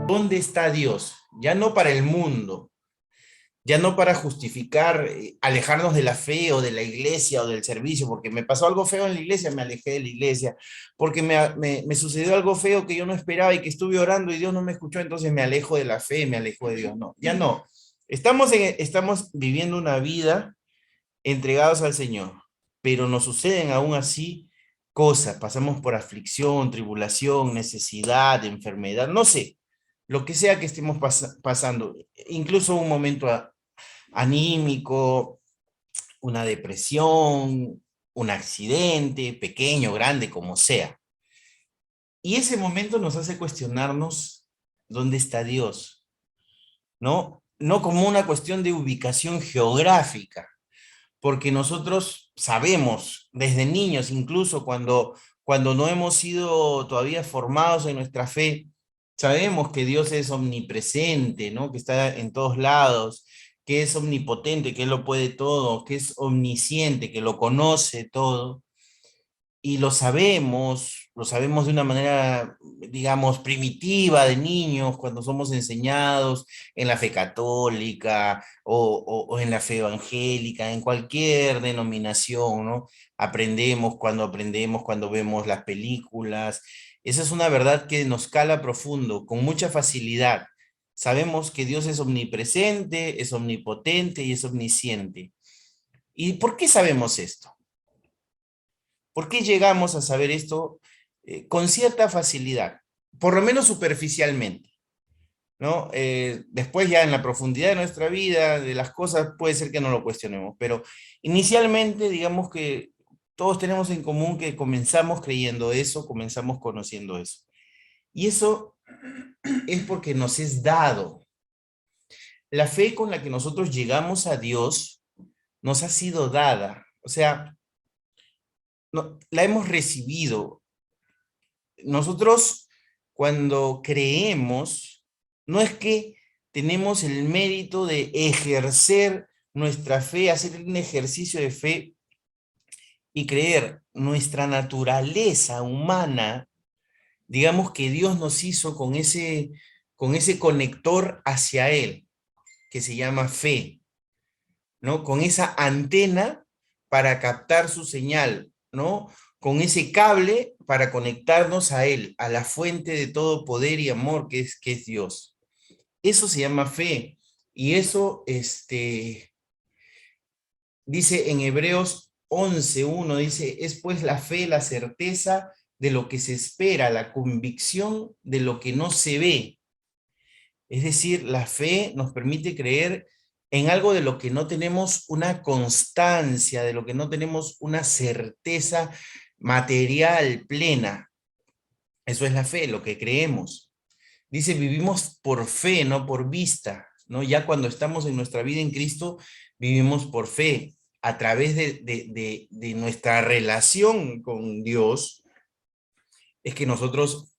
¿Dónde está Dios? Ya no para el mundo, ya no para justificar, alejarnos de la fe o de la iglesia o del servicio, porque me pasó algo feo en la iglesia, me alejé de la iglesia, porque me sucedió algo feo que yo no esperaba y que estuve orando y Dios no me escuchó, entonces me alejo de la fe, me alejo de Dios. No, ya no. Estamos viviendo una vida entregados al Señor, pero nos suceden aún así cosas, pasamos por aflicción, tribulación, necesidad, enfermedad, no sé, lo que sea que estemos pasando, incluso un momento anímico, una depresión, un accidente, pequeño, grande, como sea. Y ese momento nos hace cuestionarnos dónde está Dios, ¿no? No como una cuestión de ubicación geográfica, porque nosotros sabemos desde niños, incluso cuando no hemos sido todavía formados en nuestra fe, sabemos que Dios es omnipresente, ¿no? Que está en todos lados, que es omnipotente, que Él lo puede todo, que es omnisciente, que lo conoce todo y lo sabemos de una manera, digamos, primitiva de niños, cuando somos enseñados en la fe católica o en la fe evangélica, en cualquier denominación, ¿no? Aprendemos, cuando vemos las películas. Esa es una verdad que nos cala profundo, con mucha facilidad. Sabemos que Dios es omnipresente, es omnipotente y es omnisciente. ¿Y por qué sabemos esto? ¿Por qué llegamos a saber esto con cierta facilidad? Por lo menos superficialmente, ¿no? Después ya en la profundidad de nuestra vida, de las cosas, puede ser que no lo cuestionemos, pero inicialmente digamos que todos tenemos en común que comenzamos creyendo eso, comenzamos conociendo eso. Y eso es porque nos es dado. La fe con la que nosotros llegamos a Dios nos ha sido dada. O sea, no, la hemos recibido. Nosotros cuando creemos, no es que tenemos el mérito de ejercer nuestra fe, hacer un ejercicio de fe y creer. Nuestra naturaleza humana, digamos que Dios nos hizo con ese conector hacia Él, que se llama fe, ¿no? Con esa antena para captar su señal, ¿no? Con ese cable para conectarnos a Él, a la fuente de todo poder y amor que es Dios. Eso se llama fe. Y eso, dice en Hebreos 11:1, dice, es pues la fe, la certeza de lo que se espera, la convicción de lo que no se ve. Es decir, la fe nos permite creer en algo de lo que no tenemos una constancia, de lo que no tenemos una certeza material plena. Eso es la fe, lo que creemos. Dice, vivimos por fe, no por vista, ¿no? Ya cuando estamos en nuestra vida en Cristo, vivimos por fe, a través de nuestra relación con Dios, es que nosotros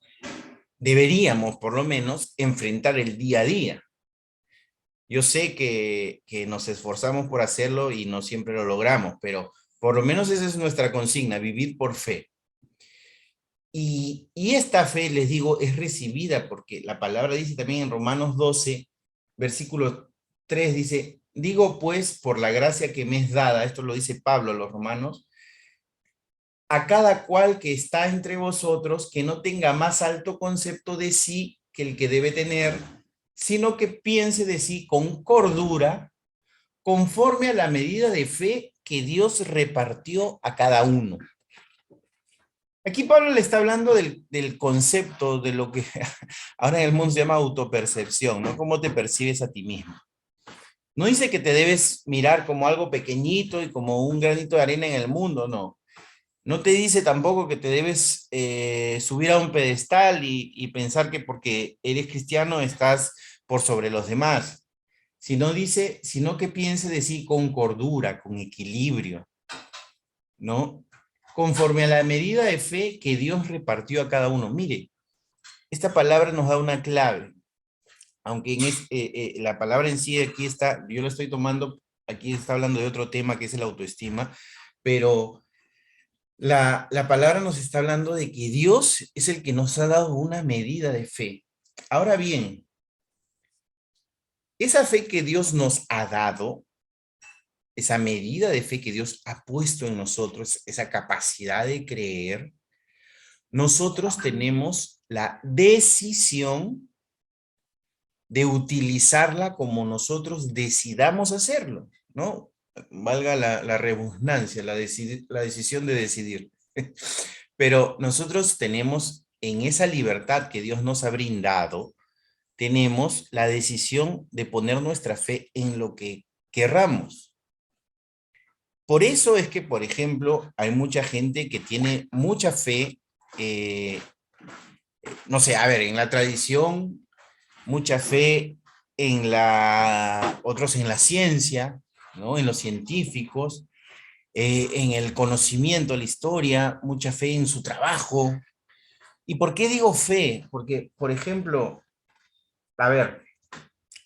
deberíamos, por lo menos, enfrentar el día a día. Yo sé que nos esforzamos por hacerlo y no siempre lo logramos, pero por lo menos esa es nuestra consigna, vivir por fe. Y esta fe, les digo, es recibida porque la palabra dice también en Romanos 12, versículo 3, dice, digo pues por la gracia que me es dada, esto lo dice Pablo a los romanos, a cada cual que está entre vosotros, que no tenga más alto concepto de sí que el que debe tener, sino que piense de sí con cordura, conforme a la medida de fe que Dios repartió a cada uno. Aquí Pablo le está hablando del concepto de lo que ahora en el mundo se llama autopercepción, ¿no? ¿Cómo te percibes a ti mismo? No dice que te debes mirar como algo pequeñito y como un granito de arena en el mundo, no. No te dice tampoco que te debes subir a un pedestal y pensar que porque eres cristiano estás por sobre los demás. Sino que piense de sí con cordura, con equilibrio, ¿no? Conforme a la medida de fe que Dios repartió a cada uno. Mire, esta palabra nos da una clave, aunque la palabra en sí aquí está, yo lo estoy tomando, aquí está hablando de otro tema que es el autoestima, pero la palabra nos está hablando de que Dios es el que nos ha dado una medida de fe. Ahora bien, esa fe que Dios nos ha dado, esa medida de fe que Dios ha puesto en nosotros, esa capacidad de creer, nosotros tenemos la decisión de utilizarla como nosotros decidamos hacerlo, ¿no? Valga la redundancia, la decisión de decidir. Pero nosotros tenemos en esa libertad que Dios nos ha brindado, tenemos la decisión de poner nuestra fe en lo que querramos. Por eso es que, por ejemplo, hay mucha gente que tiene mucha fe, no sé, a ver, en la tradición, mucha fe otros en la ciencia, ¿no? En los científicos, en el conocimiento, la historia, mucha fe en su trabajo. ¿Y por qué digo fe? Porque, por ejemplo, a ver,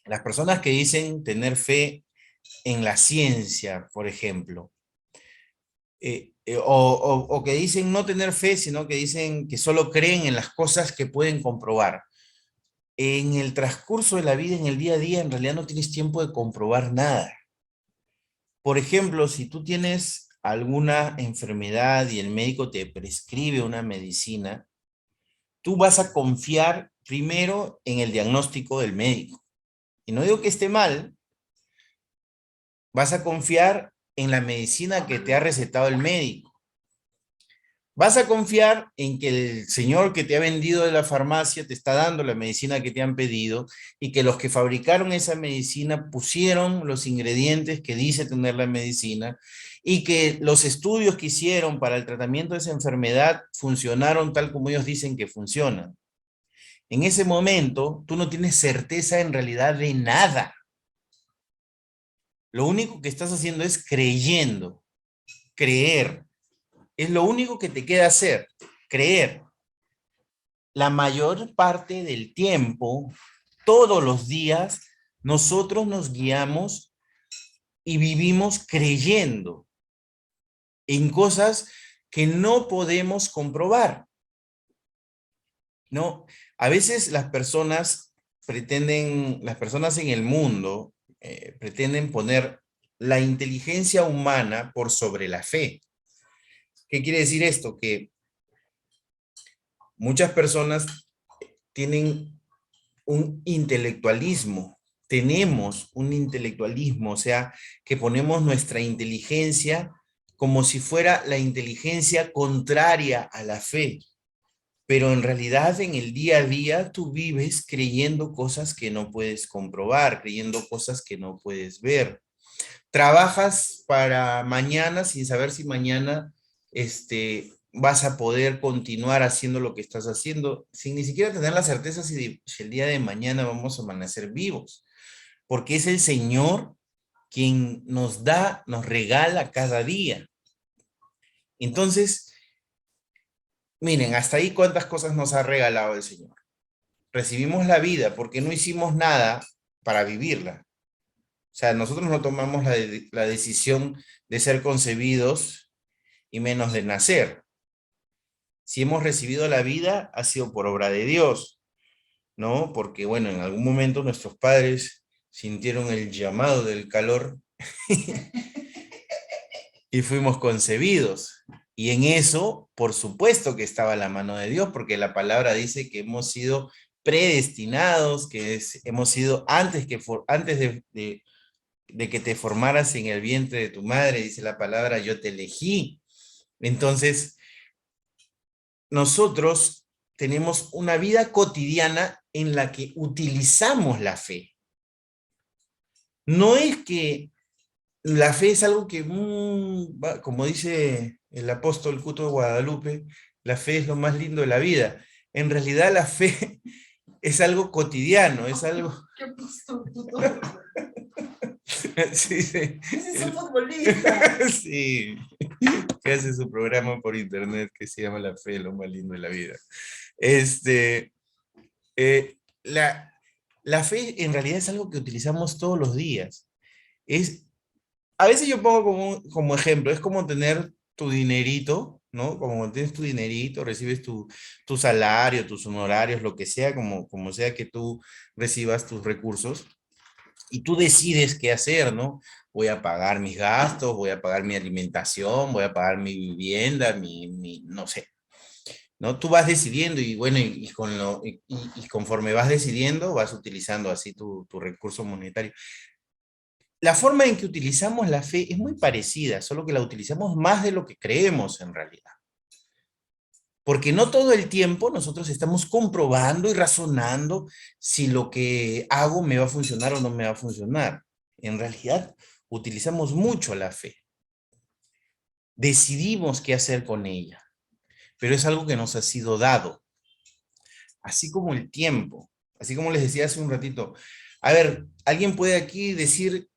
las personas que dicen tener fe en la ciencia, por ejemplo, o que dicen no tener fe, sino que dicen que solo creen en las cosas que pueden comprobar. En el transcurso de la vida, en el día a día, en realidad no tienes tiempo de comprobar nada. Por ejemplo, si tú tienes alguna enfermedad y el médico te prescribe una medicina, tú vas a confiar primero en el diagnóstico del médico. Y no digo que esté mal, vas a confiar en la medicina que te ha recetado el médico. Vas a confiar en que el señor que te ha vendido de la farmacia te está dando la medicina que te han pedido y que los que fabricaron esa medicina pusieron los ingredientes que dice tener la medicina y que los estudios que hicieron para el tratamiento de esa enfermedad funcionaron tal como ellos dicen que funcionan. En ese momento, tú no tienes certeza en realidad de nada. Lo único que estás haciendo es creyendo, creer. Es lo único que te queda hacer, creer. La mayor parte del tiempo, todos los días, nosotros nos guiamos y vivimos creyendo en cosas que no podemos comprobar. ¿No? A veces las personas las personas en el mundo pretenden poner la inteligencia humana por sobre la fe. ¿Qué quiere decir esto? Que muchas personas tienen un intelectualismo, tenemos un intelectualismo, o sea, que ponemos nuestra inteligencia como si fuera la inteligencia contraria a la fe. Pero en realidad en el día a día tú vives creyendo cosas que no puedes comprobar, creyendo cosas que no puedes ver. Trabajas para mañana sin saber si mañana vas a poder continuar haciendo lo que estás haciendo, sin ni siquiera tener la certeza si el día de mañana vamos a amanecer vivos, porque es el Señor quien nos da, nos regala cada día. Entonces, miren, hasta ahí cuántas cosas nos ha regalado el Señor. Recibimos la vida porque no hicimos nada para vivirla. O sea, nosotros no tomamos la decisión de ser concebidos y menos de nacer. Si hemos recibido la vida, ha sido por obra de Dios, ¿no? Porque, bueno, en algún momento nuestros padres sintieron el llamado del calor y fuimos concebidos. Y en eso, por supuesto que estaba la mano de Dios, porque la palabra dice que hemos sido predestinados, hemos sido antes de que te formaras en el vientre de tu madre, dice la palabra, yo te elegí. Entonces, nosotros tenemos una vida cotidiana en la que utilizamos la fe. No es que la fe es algo que, como dice el apóstol Cuto de Guadalupe, la fe es lo más lindo de la vida. En realidad la fe es algo cotidiano, es algo... ¿Qué apóstol Cuto? Sí, sí. Es un futbolista. Sí, que hace su programa por internet que se llama La Fe, lo más lindo de la vida. La, la fe en realidad es algo que utilizamos todos los días. A veces yo pongo como ejemplo, es como tener tu dinerito ¿no? Como cuando tienes tu dinerito, recibes tu salario, tus honorarios, lo que sea, como sea que tú recibas tus recursos, y tú decides qué hacer, ¿no? Voy a pagar mis gastos, voy a pagar mi alimentación, voy a pagar mi vivienda, no sé, ¿no? Tú vas decidiendo y bueno, y conforme vas decidiendo, vas utilizando así tu recurso monetario. La forma en que utilizamos la fe es muy parecida, solo que la utilizamos más de lo que creemos en realidad. Porque no todo el tiempo nosotros estamos comprobando y razonando si lo que hago me va a funcionar o no me va a funcionar. En realidad, utilizamos mucho la fe. Decidimos qué hacer con ella, pero es algo que nos ha sido dado, así como el tiempo, así como les decía hace un ratito. A ver, ¿alguien puede aquí decir,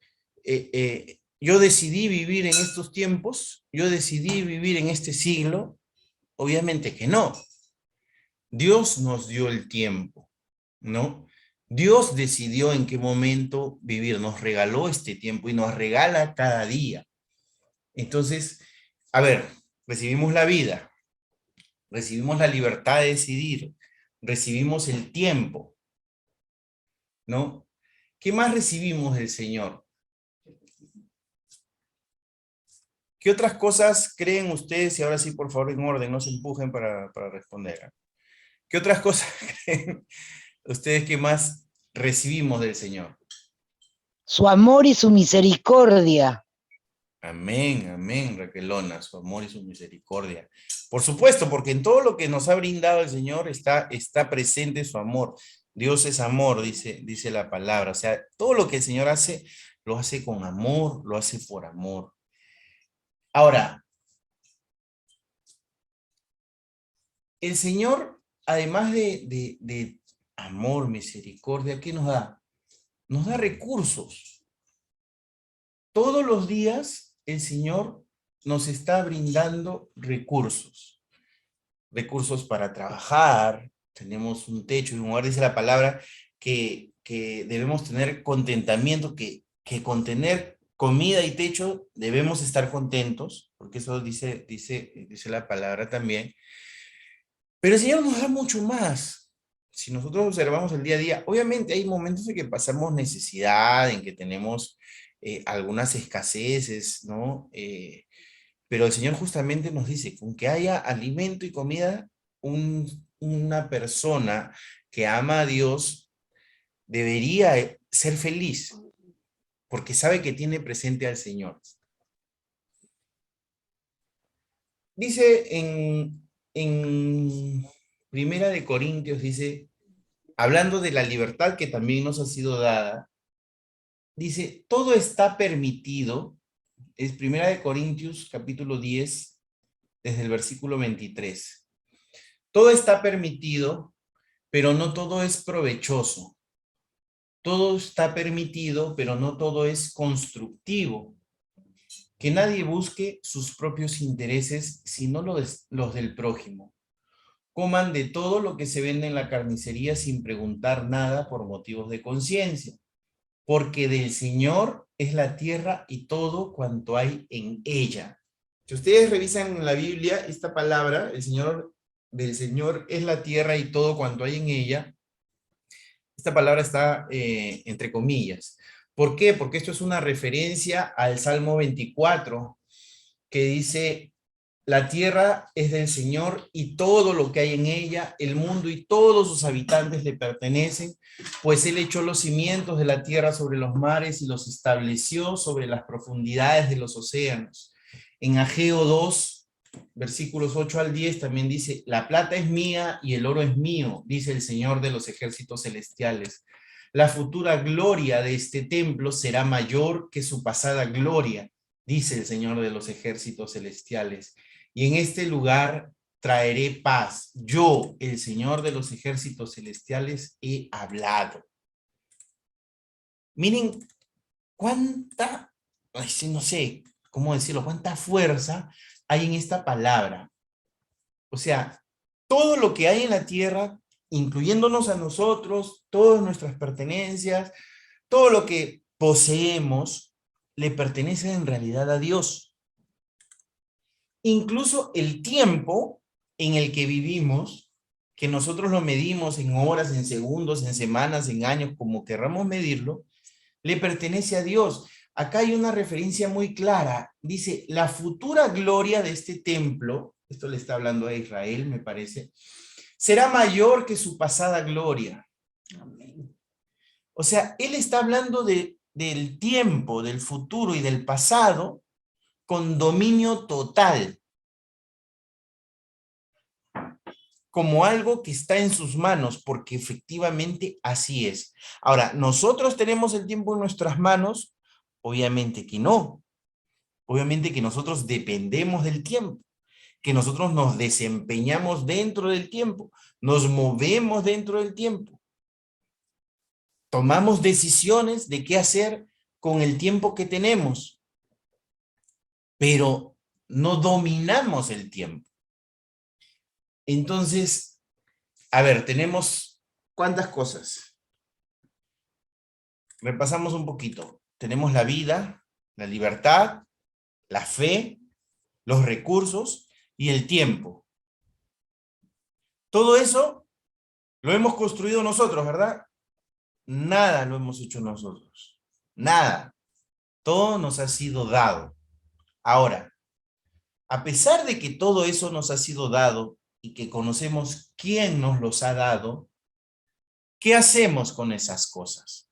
yo decidí vivir en estos tiempos, yo decidí vivir en este siglo? Obviamente que no. Dios nos dio el tiempo, ¿no? Dios decidió en qué momento vivir, nos regaló este tiempo y nos regala cada día. Entonces, a ver, recibimos la vida, recibimos la libertad de decidir, recibimos el tiempo, ¿no? ¿Qué más recibimos del Señor? ¿Qué otras cosas creen ustedes? Y ahora sí, por favor, en orden, no se empujen para responder. ¿Eh? ¿Qué otras cosas creen ustedes que más recibimos del Señor? Su amor y su misericordia. Amén, amén, Raquelona, su amor y su misericordia. Por supuesto, porque en todo lo que nos ha brindado el Señor está presente su amor. Dios es amor, dice la palabra. O sea, todo lo que el Señor hace, lo hace con amor, lo hace por amor. Ahora, el Señor, además de amor, misericordia, ¿qué nos da? Nos da recursos. Todos los días el Señor nos está brindando recursos. Recursos para trabajar, tenemos un techo y un hogar, dice la palabra, que debemos tener contentamiento, que con tener comida y techo debemos estar contentos, porque eso dice la palabra también. Pero el Señor nos da mucho más. Si nosotros observamos el día a día, obviamente hay momentos en que pasamos necesidad, en que tenemos algunas escaseces, ¿no? Pero el Señor justamente nos dice, con que haya alimento y comida, una persona que ama a Dios debería ser feliz, porque sabe que tiene presente al Señor. Dice en Primera de Corintios, dice, hablando de la libertad que también nos ha sido dada, dice, todo está permitido, es Primera de Corintios capítulo 10, desde el versículo 23. Todo está permitido, pero no todo es provechoso. Todo está permitido, pero no todo es constructivo. Que nadie busque sus propios intereses, sino los del prójimo. Coman de todo lo que se vende en la carnicería sin preguntar nada por motivos de conciencia, porque del Señor es la tierra y todo cuanto hay en ella. Si ustedes revisan en la Biblia esta palabra, del Señor es la tierra y todo cuanto hay en ella, esta palabra está entre comillas. ¿Por qué? Porque esto es una referencia al Salmo 24, que dice, la tierra es del Señor y todo lo que hay en ella, el mundo y todos sus habitantes le pertenecen, pues Él echó los cimientos de la tierra sobre los mares y los estableció sobre las profundidades de los océanos. En Ageo 2, versículos 8 al 10 también dice, la plata es mía y el oro es mío, dice el Señor de los ejércitos celestiales. La futura gloria de este templo será mayor que su pasada gloria, dice el Señor de los ejércitos celestiales. Y en este lugar traeré paz. Yo, el Señor de los ejércitos celestiales, he hablado. Miren cuánta, no sé cómo decirlo, cuánta fuerza hay en esta palabra. O sea, todo lo que hay en la tierra, incluyéndonos a nosotros, todas nuestras pertenencias, todo lo que poseemos, le pertenece en realidad a Dios. Incluso el tiempo en el que vivimos, que nosotros lo medimos en horas, en segundos, en semanas, en años, como querramos medirlo, le pertenece a Dios. Acá hay una referencia muy clara. Dice, la futura gloria de este templo, esto le está hablando a Israel, me parece, será mayor que su pasada gloria. Amén. O sea, él está hablando del tiempo, del futuro y del pasado con dominio total. Como algo que está en sus manos, porque efectivamente así es. Ahora, ¿nosotros tenemos el tiempo en nuestras manos? Obviamente que no. Obviamente que nosotros dependemos del tiempo, que nosotros nos desempeñamos dentro del tiempo, nos movemos dentro del tiempo. Tomamos decisiones de qué hacer con el tiempo que tenemos, pero no dominamos el tiempo. Entonces, a ver, tenemos ¿cuántas cosas? Repasamos un poquito. Tenemos la vida, la libertad, la fe, los recursos y el tiempo. Todo eso lo hemos construido nosotros, ¿verdad? Nada lo hemos hecho nosotros. Nada. Todo nos ha sido dado. Ahora, a pesar de que todo eso nos ha sido dado y que conocemos quién nos los ha dado, ¿qué hacemos con esas cosas?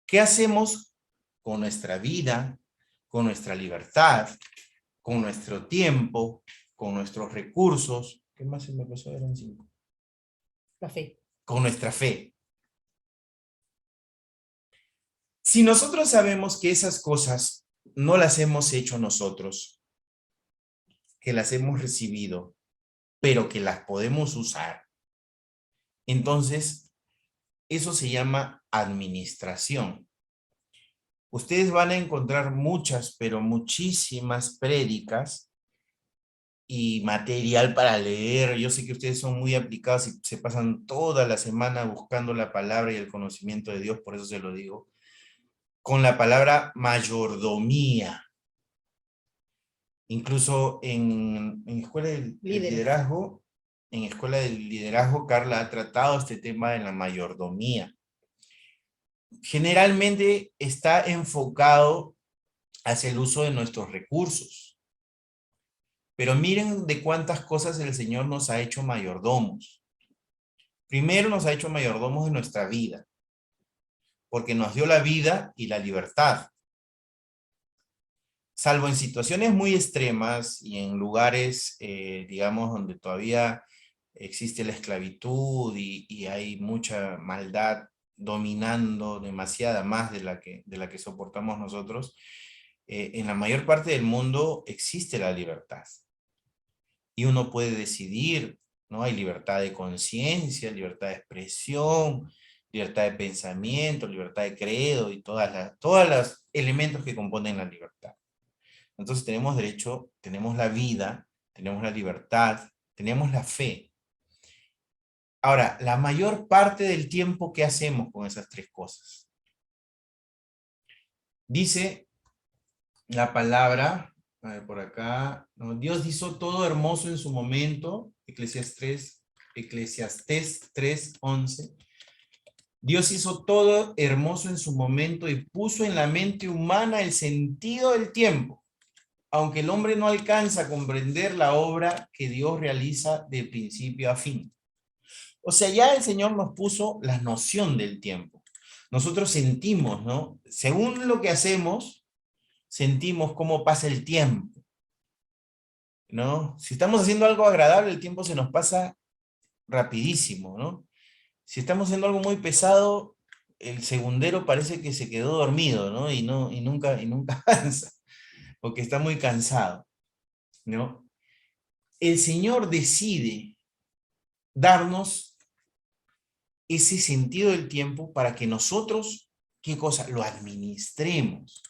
¿Qué hacemos con nuestra vida, con nuestra libertad, con nuestro tiempo, con nuestros recursos? ¿Qué más se me pasó? Eran 5. La fe. Con nuestra fe. Si nosotros sabemos que esas cosas no las hemos hecho nosotros, que las hemos recibido, pero que las podemos usar, entonces eso se llama administración. Ustedes van a encontrar muchas, pero muchísimas prédicas y material para leer. Yo sé que ustedes son muy aplicados y se pasan toda la semana buscando la palabra y el conocimiento de Dios, por eso se lo digo, con la palabra mayordomía. Incluso en Escuela del Liderazgo, en Escuela del Liderazgo, Carla ha tratado este tema de la mayordomía. Generalmente está enfocado hacia el uso de nuestros recursos. Pero miren de cuántas cosas el Señor nos ha hecho mayordomos. Primero nos ha hecho mayordomos de nuestra vida, porque nos dio la vida y la libertad. Salvo en situaciones muy extremas y en lugares, digamos, donde todavía existe la esclavitud y hay mucha maldad dominando demasiada más de la que soportamos nosotros, en la mayor parte del mundo existe la libertad. Y uno puede decidir, ¿no? Hay libertad de conciencia, libertad de expresión, libertad de pensamiento, libertad de credo y todos los elementos que componen la libertad. Entonces tenemos derecho, tenemos la vida, tenemos la libertad, tenemos la fe. Ahora, la mayor parte del tiempo, ¿qué hacemos con esas tres cosas? Dice la palabra, a ver por acá, ¿no? Dios hizo todo hermoso en su momento, Eclesiastés 3:11. Dios hizo todo hermoso en su momento y puso en la mente humana el sentido del tiempo, aunque el hombre no alcanza a comprender la obra que Dios realiza de principio a fin. O sea, ya el Señor nos puso la noción del tiempo. Nosotros sentimos, ¿no? Según lo que hacemos, sentimos cómo pasa el tiempo, ¿no? Si estamos haciendo algo agradable, el tiempo se nos pasa rapidísimo, ¿no? Si estamos haciendo algo muy pesado, el segundero parece que se quedó dormido, ¿no? Y nunca avanza, porque está muy cansado, ¿no? El Señor decide darnos ese sentido del tiempo para que nosotros, ¿qué cosa? Lo administremos,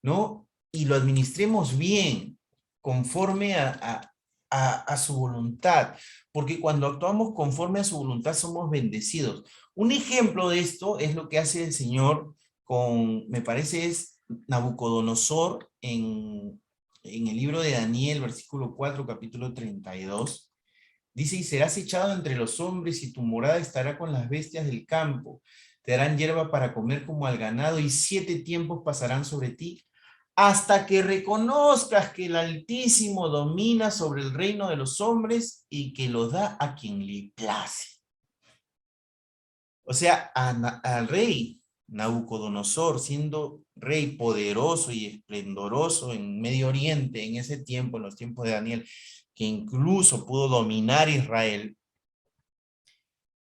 ¿no? Y lo administremos bien, conforme a su voluntad, porque cuando actuamos conforme a su voluntad somos bendecidos. Un ejemplo de esto es lo que hace el Señor con, me parece es Nabucodonosor en el libro de Daniel, versículo 4, capítulo 32, dice, y serás echado entre los hombres y tu morada estará con las bestias del campo. Te darán hierba para comer como al ganado y 7 tiempos pasarán sobre ti hasta que reconozcas que el Altísimo domina sobre el reino de los hombres y que lo da a quien le place. O sea, al rey Nabucodonosor, siendo rey poderoso y esplendoroso en Medio Oriente en ese tiempo, en los tiempos de Daniel, que incluso pudo dominar Israel.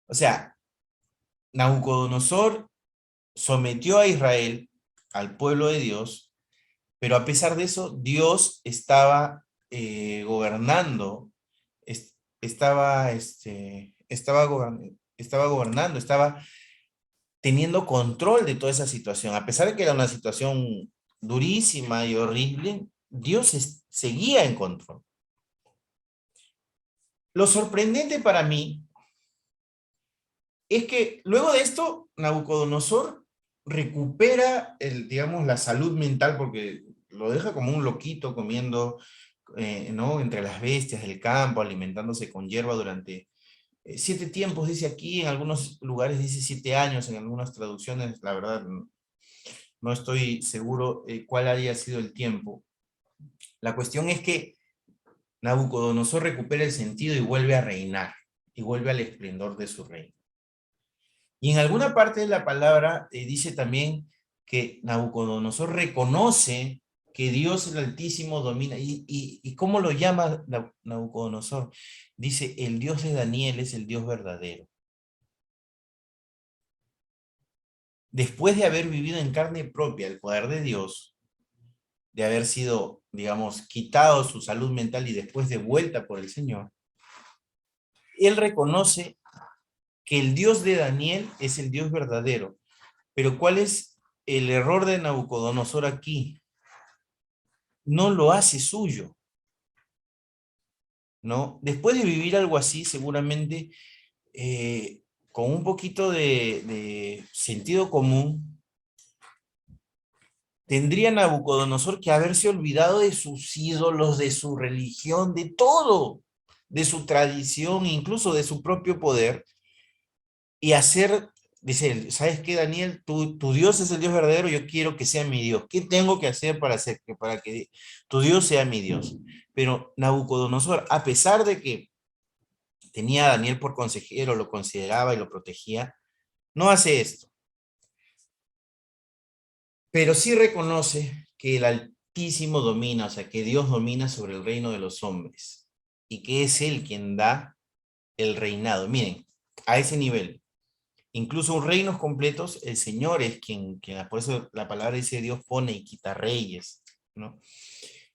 O sea, Nabucodonosor sometió a Israel, al pueblo de Dios, pero a pesar de eso, Dios estaba gobernando, estaba gobernando, estaba teniendo control de toda esa situación. A pesar de que era una situación durísima y horrible, Dios seguía en control. Lo sorprendente para mí es que luego de esto, Nabucodonosor recupera, digamos, la salud mental, porque lo deja como un loquito comiendo, ¿no? Entre las bestias del campo, alimentándose con hierba durante 7 tiempos, dice aquí, en algunos lugares dice 7 años, en algunas traducciones, la verdad, no estoy seguro cuál haya sido el tiempo. La cuestión es que Nabucodonosor recupera el sentido y vuelve a reinar, y vuelve al esplendor de su reino. Y en alguna parte de la palabra dice también que Nabucodonosor reconoce que Dios el Altísimo domina. ¿Y cómo lo llama Nabucodonosor? Dice, el Dios de Daniel es el Dios verdadero. Después de haber vivido en carne propia el poder de Dios, de haber sido, digamos, quitado su salud mental y después de vuelta por el Señor, él reconoce que el Dios de Daniel es el Dios verdadero. Pero ¿cuál es el error de Nabucodonosor aquí? No lo hace suyo, ¿no? Después de vivir algo así, seguramente, con un poquito de sentido común, tendría Nabucodonosor que haberse olvidado de sus ídolos, de su religión, de todo, de su tradición, incluso de su propio poder, y hacer, dice él, ¿sabes qué, Daniel? Tu Dios es el Dios verdadero, yo quiero que sea mi Dios. ¿Qué tengo que hacer para que tu Dios sea mi Dios? Pero Nabucodonosor, a pesar de que tenía a Daniel por consejero, lo consideraba y lo protegía, no hace esto. Pero sí reconoce que el Altísimo domina, o sea, que Dios domina sobre el reino de los hombres y que es Él quien da el reinado. Miren, a ese nivel. Incluso reinos completos, el Señor es quien, por eso la palabra dice Dios pone y quita reyes, ¿no?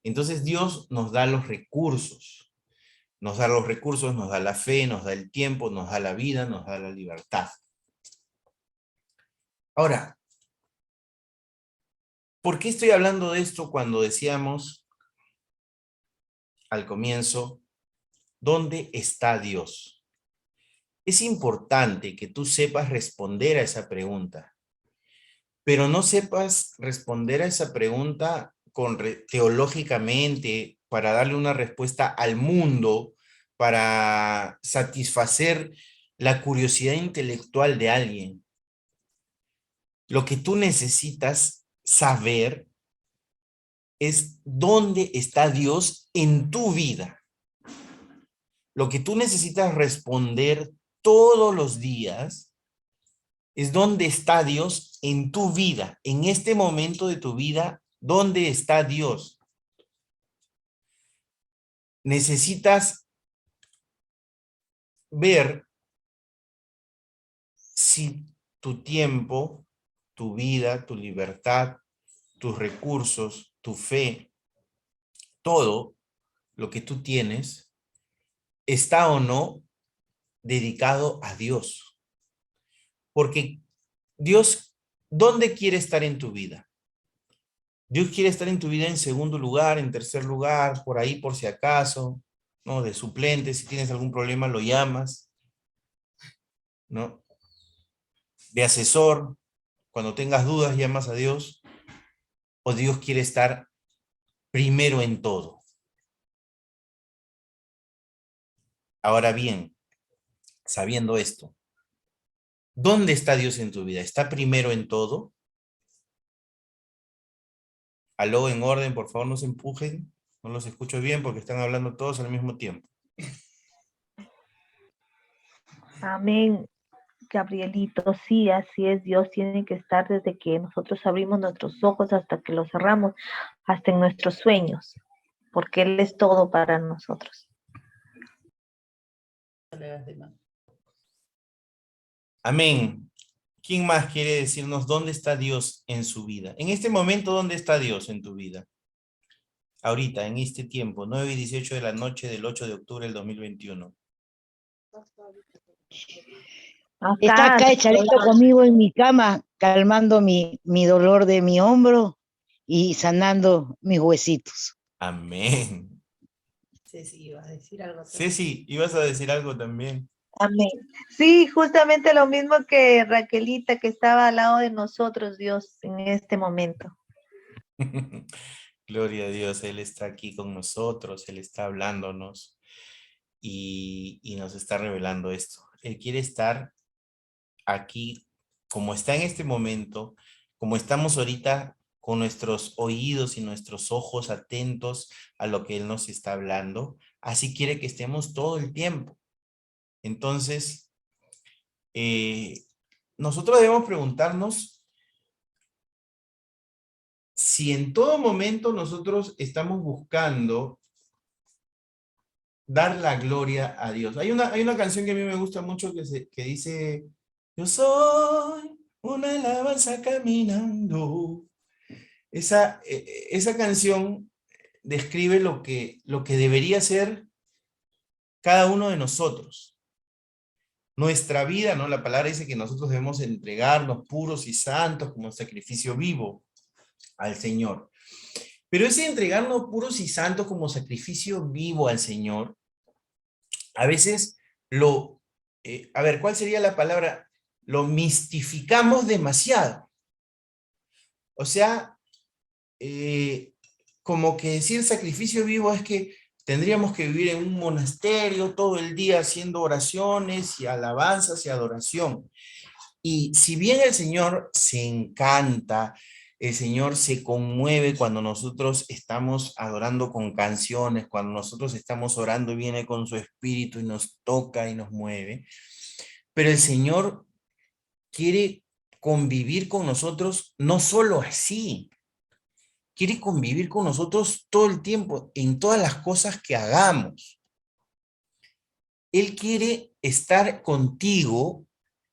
Entonces Dios nos da los recursos, nos da los recursos, nos da la fe, nos da el tiempo, nos da la vida, nos da la libertad. Ahora, ¿por qué estoy hablando de esto cuando decíamos al comienzo, ¿dónde está Dios? Es importante que tú sepas responder a esa pregunta, pero no sepas responder a esa pregunta teológicamente para darle una respuesta al mundo, para satisfacer la curiosidad intelectual de alguien. Lo que tú necesitas saber es dónde está Dios en tu vida. Lo que tú necesitas responder todos los días es dónde está Dios en tu vida, en este momento de tu vida, ¿dónde está Dios? Necesitas ver si tu tiempo, tu vida, tu libertad, tus recursos, tu fe, todo lo que tú tienes, está o no dedicado a Dios. Porque Dios, ¿dónde quiere estar en tu vida? Dios quiere estar en tu vida en segundo lugar, en tercer lugar, por ahí por si acaso, ¿no? De suplente, si tienes algún problema lo llamas, ¿no? De asesor, cuando tengas dudas llamas a Dios. ¿O Dios quiere estar primero en todo? Ahora bien, sabiendo esto, ¿dónde está Dios en tu vida? ¿Está primero en todo? Aló, en orden, por favor, no se empujen. No los escucho bien porque están hablando todos al mismo tiempo. Amén, Gabrielito. Sí, así es. Dios tiene que estar desde que nosotros abrimos nuestros ojos hasta que los cerramos, hasta en nuestros sueños, porque Él es todo para nosotros. Amén. ¿Quién más quiere decirnos dónde está Dios en su vida? En este momento, ¿dónde está Dios en tu vida? Ahorita, en este tiempo, 9:18 de la noche del 8 de octubre del 2021. Está acá echadito conmigo en mi cama, calmando mi dolor de mi hombro y sanando mis huesitos. Amén. Ceci, ibas a decir algo. Ceci, ibas a decir algo también. Amén. Sí, justamente lo mismo que Raquelita, que estaba al lado de nosotros, Dios, en este momento. Gloria a Dios, Él está aquí con nosotros, Él está hablándonos y nos está revelando esto. Él quiere estar aquí como está en este momento, como estamos ahorita con nuestros oídos y nuestros ojos atentos a lo que Él nos está hablando. Así quiere que estemos todo el tiempo. Entonces, nosotros debemos preguntarnos si en todo momento nosotros estamos buscando dar la gloria a Dios. Hay una canción que a mí me gusta mucho que dice, yo soy una alabanza caminando. Esa canción describe lo que debería ser cada uno de nosotros. Nuestra vida, ¿no? La palabra dice que nosotros debemos entregarnos puros y santos como sacrificio vivo al Señor. Pero ese entregarnos puros y santos como sacrificio vivo al Señor, a veces a ver, ¿cuál sería la palabra? Lo mistificamos demasiado. O sea, como que decir sacrificio vivo es que tendríamos que vivir en un monasterio todo el día haciendo oraciones y alabanzas y adoración. Y si bien el Señor se encanta, el Señor se conmueve cuando nosotros estamos adorando con canciones, cuando nosotros estamos orando, viene con su espíritu y nos toca y nos mueve. Pero el Señor quiere convivir con nosotros no solo así, quiere convivir con nosotros todo el tiempo, en todas las cosas que hagamos. Él quiere estar contigo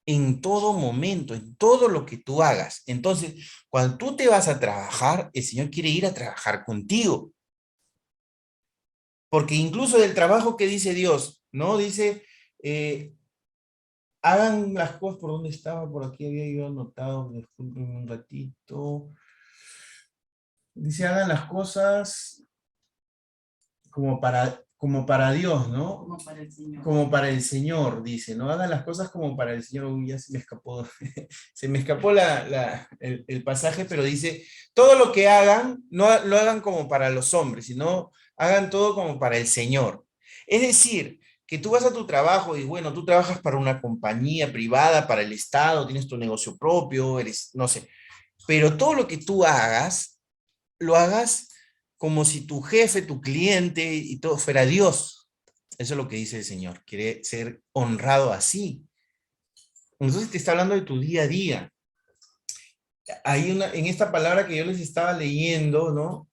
en todo momento, en todo lo que tú hagas. Entonces, cuando tú te vas a trabajar, el Señor quiere ir a trabajar contigo. Porque incluso del trabajo que dice Dios, ¿no? Dice, hagan las cosas. ¿Por dónde estaba? Por aquí había yo anotado, discúlpenme un ratito. Dice, hagan las cosas como para Dios, ¿no? Como para el Señor. Como para el Señor, dice, ¿no? Hagan las cosas como para el Señor. Uy, ya se me escapó, se me escapó el pasaje, pero dice, todo lo que hagan, no lo hagan como para los hombres, sino hagan todo como para el Señor. Es decir, que tú vas a tu trabajo y bueno, tú trabajas para una compañía privada, para el Estado, tienes tu negocio propio, eres, no sé, pero todo lo que tú hagas, lo hagas como si tu jefe, tu cliente y todo fuera Dios. Eso es lo que dice el Señor. Quiere ser honrado así. Entonces te está hablando de tu día a día. Hay en esta palabra que yo les estaba leyendo, ¿no?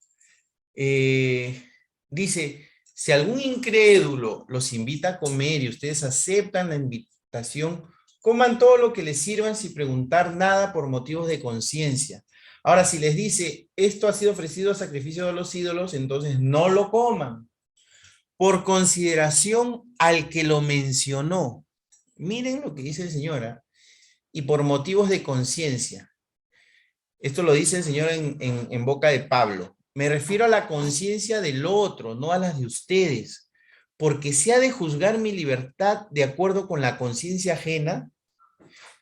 Dice, si algún incrédulo los invita a comer y ustedes aceptan la invitación, coman todo lo que les sirvan sin preguntar nada por motivos de conciencia. Ahora, si les dice, esto ha sido ofrecido a sacrificio de los ídolos, entonces no lo coman. Por consideración al que lo mencionó. Miren lo que dice el Señor, ¿eh? Y por motivos de conciencia. Esto lo dice el Señor en boca de Pablo. Me refiero a la conciencia del otro, no a las de ustedes. Porque se ha de juzgar mi libertad de acuerdo con la conciencia ajena.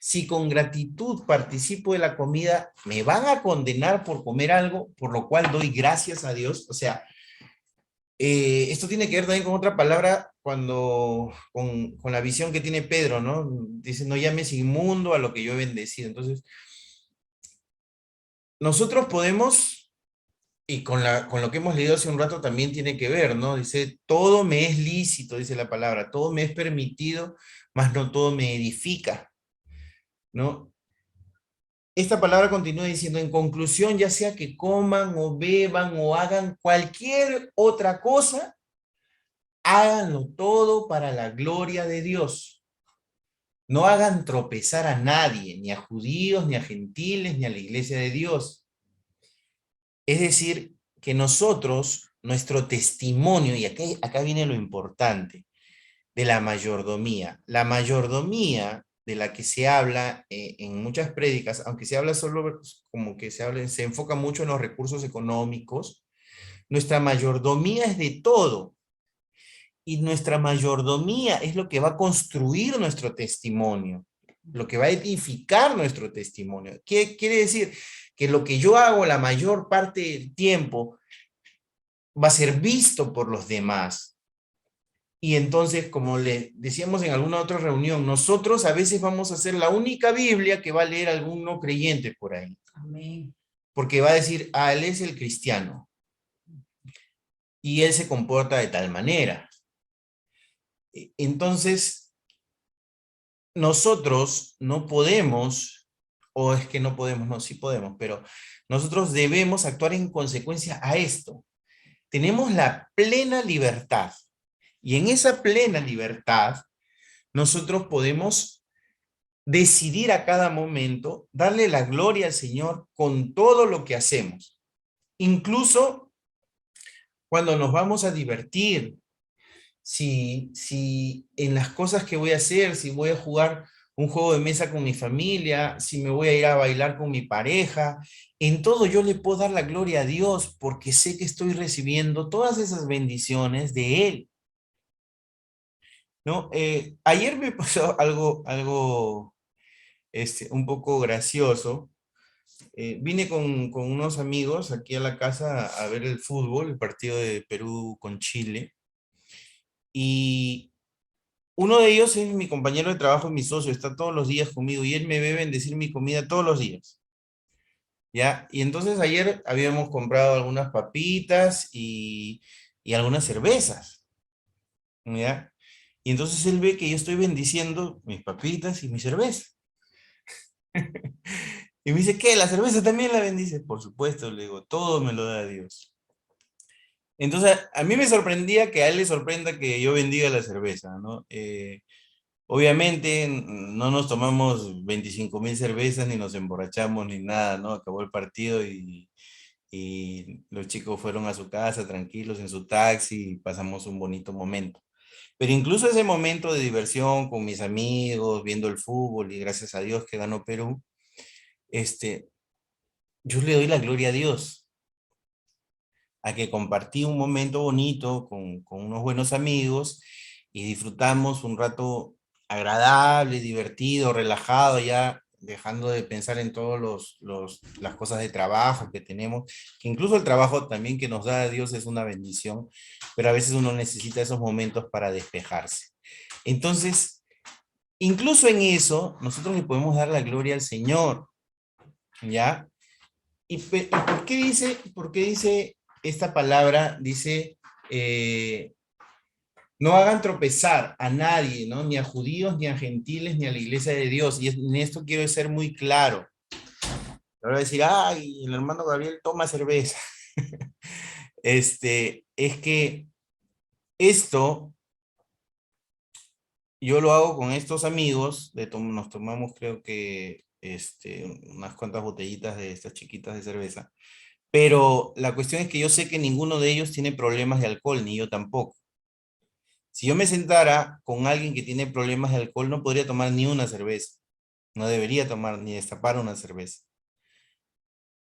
Si con gratitud participo de la comida, ¿me van a condenar por comer algo por lo cual doy gracias a Dios? O sea, esto tiene que ver también con otra palabra con la visión que tiene Pedro, ¿no? Dice, no llames inmundo a lo que yo he bendecido. Entonces, nosotros podemos, y con lo que hemos leído hace un rato también tiene que ver, ¿no? Dice, todo me es lícito, dice la palabra, todo me es permitido, mas no todo me edifica, ¿no? Esta palabra continúa diciendo, en conclusión, ya sea que coman o beban o hagan cualquier otra cosa, háganlo todo para la gloria de Dios. No hagan tropezar a nadie, ni a judíos, ni a gentiles, ni a la iglesia de Dios. Es decir, que nosotros, nuestro testimonio, y acá viene lo importante, de la mayordomía. La mayordomía de la que se habla en muchas prédicas, aunque se habla solo como que se enfoca mucho en los recursos económicos, nuestra mayordomía es de todo. Y nuestra mayordomía es lo que va a construir nuestro testimonio, lo que va a edificar nuestro testimonio. ¿Qué quiere decir? Que lo que yo hago la mayor parte del tiempo va a ser visto por los demás. Y entonces, como le decíamos en alguna otra reunión, nosotros a veces vamos a ser la única Biblia que va a leer algún no creyente por ahí. Amén. Porque va a decir, ah, él es el cristiano. Y él se comporta de tal manera. Entonces, nosotros no podemos, o es que no podemos, no, sí podemos, pero nosotros debemos actuar en consecuencia a esto. Tenemos la plena libertad. Y en esa plena libertad, nosotros podemos decidir a cada momento darle la gloria al Señor con todo lo que hacemos. Incluso cuando nos vamos a divertir, si en las cosas que voy a hacer, si voy a jugar un juego de mesa con mi familia, si me voy a ir a bailar con mi pareja, en todo yo le puedo dar la gloria a Dios porque sé que estoy recibiendo todas esas bendiciones de Él. ¿No? Ayer me pasó algo un poco gracioso. Vine con unos amigos aquí a la casa a ver el fútbol, el partido de Perú con Chile. Y uno de ellos es mi compañero de trabajo, mi socio, está todos los días conmigo y él me ve bendecir mi comida todos los días. ¿Ya? Y entonces ayer habíamos comprado algunas papitas y algunas cervezas. ¿Ya? Y entonces él ve que yo estoy bendiciendo mis papitas y mi cerveza. Y me dice, ¿qué? ¿La cerveza también la bendice? Por supuesto, le digo, todo me lo da Dios. Entonces, a mí me sorprendía que a él le sorprenda que yo bendiga la cerveza, ¿no? Obviamente, no nos tomamos 25,000 cervezas, ni nos emborrachamos, ni nada, ¿no? Acabó el partido y los chicos fueron a su casa tranquilos en su taxi y pasamos un bonito momento. Pero incluso ese momento de diversión con mis amigos, viendo el fútbol y gracias a Dios que ganó Perú, yo le doy la gloria a Dios, a que compartí un momento bonito con unos buenos amigos y disfrutamos un rato agradable, divertido, relajado, ya dejando de pensar en todas las cosas de trabajo que tenemos, que incluso el trabajo también que nos da Dios es una bendición, pero a veces uno necesita esos momentos para despejarse. Entonces, incluso en eso, nosotros le podemos dar la gloria al Señor, ¿ya? ¿Y por qué dice esta palabra? Dice, no hagan tropezar a nadie, ¿no? Ni a judíos, ni a gentiles, ni a la iglesia de Dios. Y en esto quiero ser muy claro. Ahora decir, ay, el hermano Gabriel toma cerveza. Es que esto yo lo hago con estos amigos, nos tomamos creo que unas cuantas botellitas de estas chiquitas de cerveza. Pero la cuestión es que yo sé que ninguno de ellos tiene problemas de alcohol, ni yo tampoco. Si yo me sentara con alguien que tiene problemas de alcohol, no podría tomar ni una cerveza. No debería tomar ni destapar una cerveza.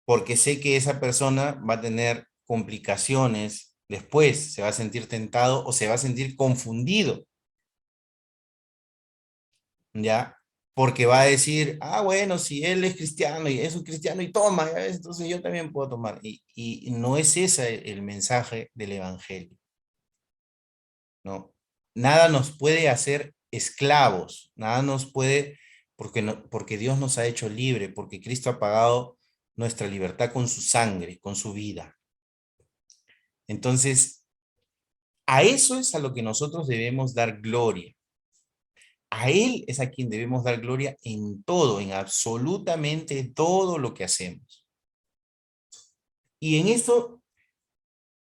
Porque sé que esa persona va a tener complicaciones después, se va a sentir tentado o se va a sentir confundido. ¿Ya? porque va a decir, ah, bueno, si él es cristiano y es un cristiano y toma, ¿ya ves? Entonces yo también puedo tomar. Y no es ese el mensaje del evangelio, ¿no? Nada nos puede hacer esclavos, nada nos puede, porque, no, porque Dios nos ha hecho libre, porque Cristo ha pagado nuestra libertad con su sangre, con su vida. Entonces, a eso es a lo que nosotros debemos dar gloria. A Él es a quien debemos dar gloria en todo, en absolutamente todo lo que hacemos. Y en eso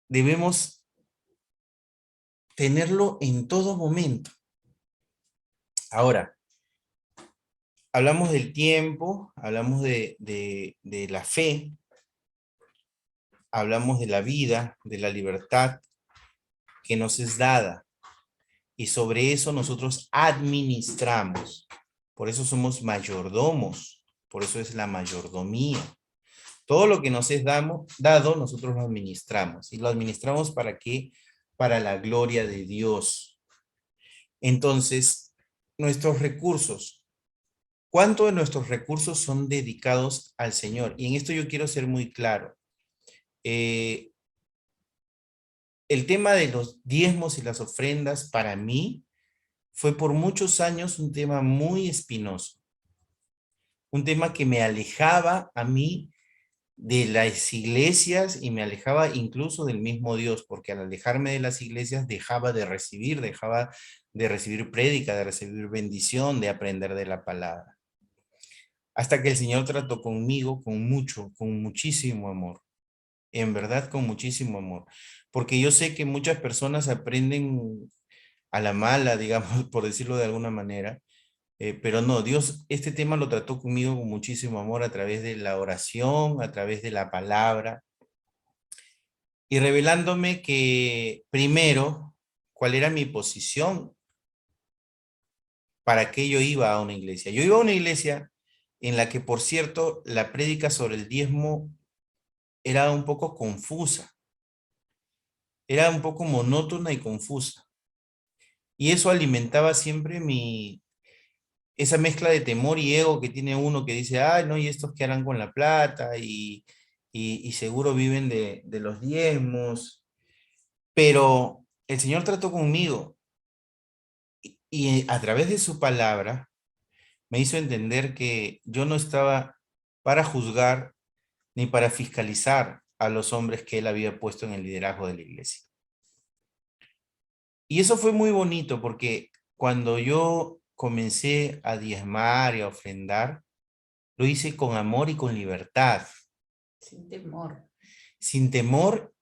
debemos tenerlo en todo momento. Ahora, hablamos del tiempo, hablamos de la fe, hablamos de la vida, de la libertad que nos es dada. Y sobre eso nosotros administramos. Por eso somos mayordomos. Por eso es la mayordomía. Todo lo que nos es dado, nosotros lo administramos. ¿Y lo administramos para qué? Para la gloria de Dios. Entonces, nuestros recursos. ¿Cuánto de nuestros recursos son dedicados al Señor? Y en esto yo quiero ser muy claro. El tema de los diezmos y las ofrendas para mí fue por muchos años un tema muy espinoso. Un tema que me alejaba a mí de las iglesias y me alejaba incluso del mismo Dios, porque al alejarme de las iglesias dejaba de recibir prédica, de recibir bendición, de aprender de la palabra. Hasta que el Señor trató conmigo con muchísimo amor. En verdad, con muchísimo amor. Porque yo sé que muchas personas aprenden a la mala, digamos, por decirlo de alguna manera. Pero no, Dios este tema lo trató conmigo con muchísimo amor a través de la oración, a través de la palabra. Y revelándome que primero, cuál era mi posición, para qué yo iba a una iglesia. Yo iba a una iglesia en la que, por cierto, la prédica sobre el diezmo era un poco confusa. Era un poco monótona y confusa. Y eso alimentaba siempre esa mezcla de temor y ego que tiene uno que dice, ay, no, ¿y estos qué harán con la plata? Y seguro viven de los diezmos. Pero el Señor trató conmigo y a través de su palabra me hizo entender que yo no estaba para juzgar ni para fiscalizar a los hombres que él había puesto en el liderazgo de la iglesia. Y eso fue muy bonito porque cuando yo comencé a diezmar y a ofrendar, lo hice con amor y con libertad. Sin temor. Sin temor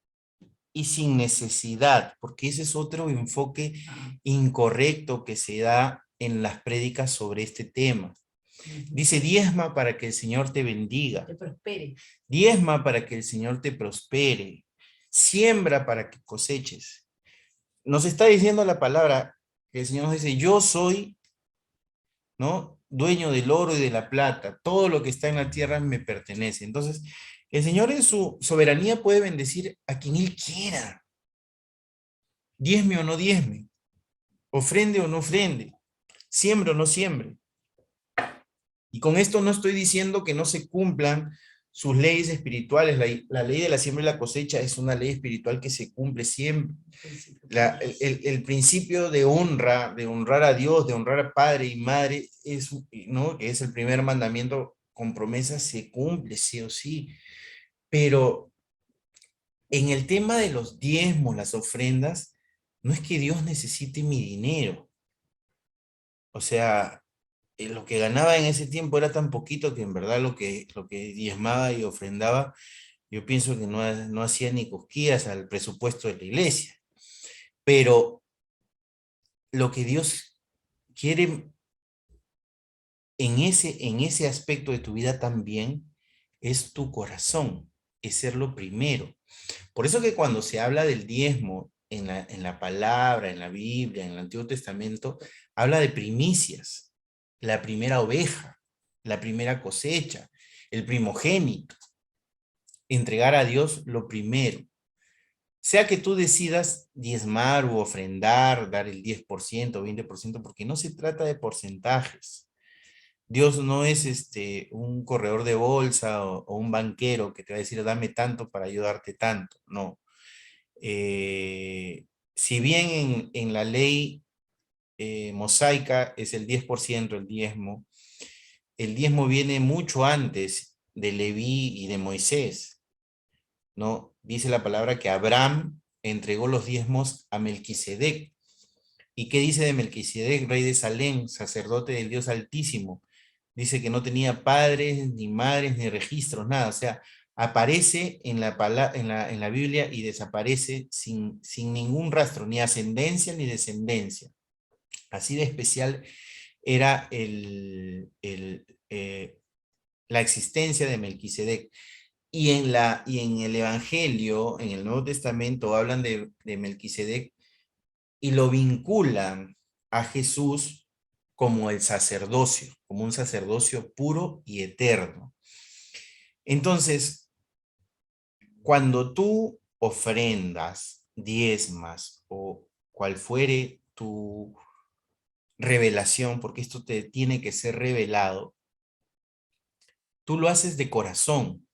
y sin necesidad, porque ese es otro enfoque incorrecto que se da en las prédicas sobre este tema. Dice, diezma para que el Señor te bendiga. Te prospere. Diezma para que el Señor te prospere. Siembra para que coseches. Nos está diciendo la palabra que el Señor nos dice, yo soy, ¿no?, dueño del oro y de la plata. Todo lo que está en la tierra me pertenece. Entonces, el Señor en su soberanía puede bendecir a quien Él quiera. Diezme o no diezme. Ofrende o no ofrende. Siembre o no siembre. Y con esto no estoy diciendo que no se cumplan sus leyes espirituales. La ley de la siembra y la cosecha es una ley espiritual que se cumple siempre. El principio de honrar a Dios, de honrar a padre y madre, ¿no?, que es el primer mandamiento con promesa, se cumple sí o sí. Pero en el tema de los diezmos, las ofrendas, no es que Dios necesite mi dinero. O sea, lo que ganaba en ese tiempo era tan poquito que en verdad lo que diezmaba y ofrendaba, yo pienso que no hacía ni cosquillas al presupuesto de la iglesia. Pero lo que Dios quiere en ese aspecto de tu vida también es tu corazón, es ser lo primero. Por eso que cuando se habla del diezmo en la palabra, en la Biblia, en el Antiguo Testamento, habla de primicias, la primera oveja, la primera cosecha, el primogénito. Entregar a Dios lo primero. Sea que tú decidas diezmar u ofrendar, dar el 10%, 20%, porque no se trata de porcentajes. Dios no es un corredor de bolsa o un banquero que te va a decir, dame tanto para ayudarte tanto. No. Si bien en la ley mosaica es el 10% el diezmo viene mucho antes de Leví y de Moisés, ¿no? Dice la palabra que Abraham entregó los diezmos a Melquisedec. ¿Y qué dice de Melquisedec, rey de Salem, sacerdote del Dios Altísimo? Dice que no tenía padres, ni madres, ni registros, nada. O sea, aparece en la Biblia y desaparece sin ningún rastro, ni ascendencia ni descendencia. Así de especial era la existencia de Melquisedec. Y en el Evangelio, en el Nuevo Testamento, hablan de Melquisedec y lo vinculan a Jesús como el sacerdocio, como un sacerdocio puro y eterno. Entonces, cuando tú ofrendas, diezmas o cual fuere tu revelación, porque esto te tiene que ser revelado, tú lo haces de corazón,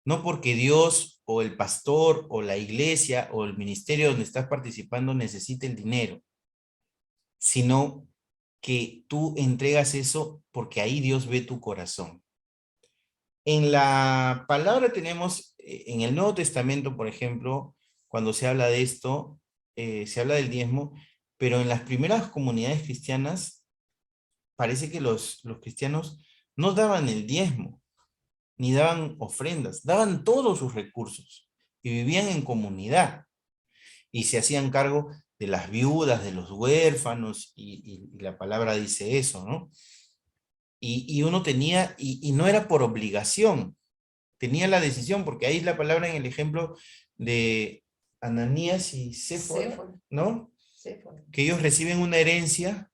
no porque Dios o el pastor o la iglesia o el ministerio donde estás participando necesite el dinero, sino que tú entregas eso porque ahí Dios ve tu corazón. En la palabra tenemos, en el Nuevo Testamento, por ejemplo, cuando se habla de esto, se habla del diezmo, pero en las primeras comunidades cristianas, parece que los cristianos no daban el diezmo, ni daban ofrendas, daban todos sus recursos y vivían en comunidad y se hacían cargo de las viudas, de los huérfanos, y la palabra dice eso, ¿no? Y uno tenía, y no era por obligación, tenía la decisión, porque ahí es la palabra en el ejemplo de Ananías y Séfora, ¿no? Séfora. Que ellos reciben una herencia